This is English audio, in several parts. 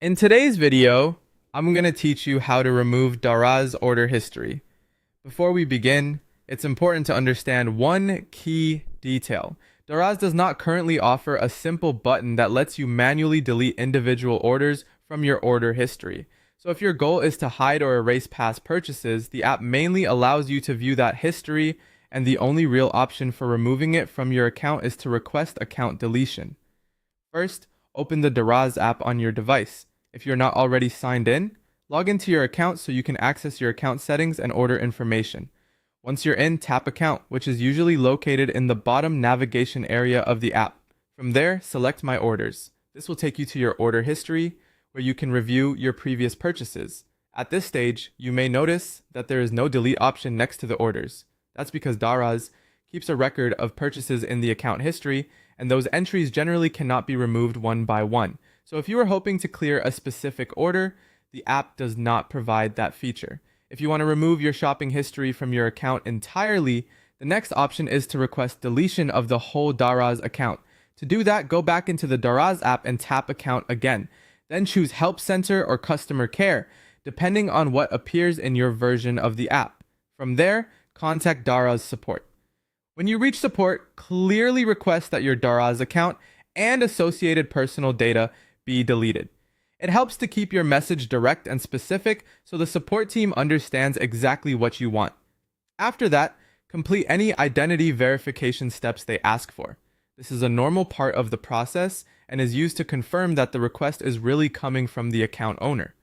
In today's video, I'm going to teach you how to remove Daraz order history. Before we begin, it's important to understand one key detail. Daraz does not currently offer a simple button that lets you manually delete individual orders from your order history. So if your goal is to hide or erase past purchases, the app mainly allows you to view that history, and the only real option for removing it from your account is to request account deletion. First, open the Daraz app on your device. If you're not already signed in, log into your account so you can access your account settings and order information. Once you're in, tap Account, which is usually located in the bottom navigation area of the app. From there, select My Orders. This will take you to your order history, where you can review your previous purchases. At this stage, you may notice that there is no delete option next to the orders. That's because Daraz keeps a record of purchases in the account history, and those entries generally cannot be removed one by one. So if you are hoping to clear a specific order, the app does not provide that feature. If you want to remove your shopping history from your account entirely, the next option is to request deletion of the whole Daraz account. To do that, go back into the Daraz app and tap Account again. Then choose Help Center or Customer Care, depending on what appears in your version of the app. From there, contact Daraz support. When you reach support, clearly request that your Daraz account and associated personal data be deleted. It helps to keep your message direct and specific so the support team understands exactly what you want. After that, complete any identity verification steps they ask for. This is a normal part of the process and is used to confirm that the request is really coming from the account owner.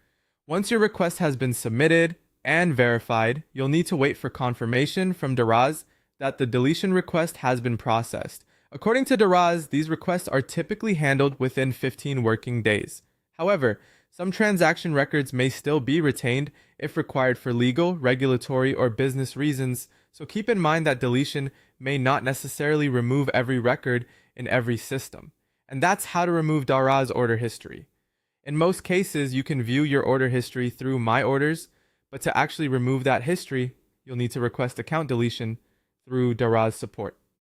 Once your request has been submitted and verified, you'll need to wait for confirmation from Daraz that the deletion request has been processed. According to Daraz, these requests are typically handled within 15 working days. However, some transaction records may still be retained if required for legal, regulatory, or business reasons, so keep in mind that deletion may not necessarily remove every record in every system. And that's how to remove Daraz order history. In most cases, you can view your order history through My Orders, but to actually remove that history, you'll need to request account deletion through Daraz support.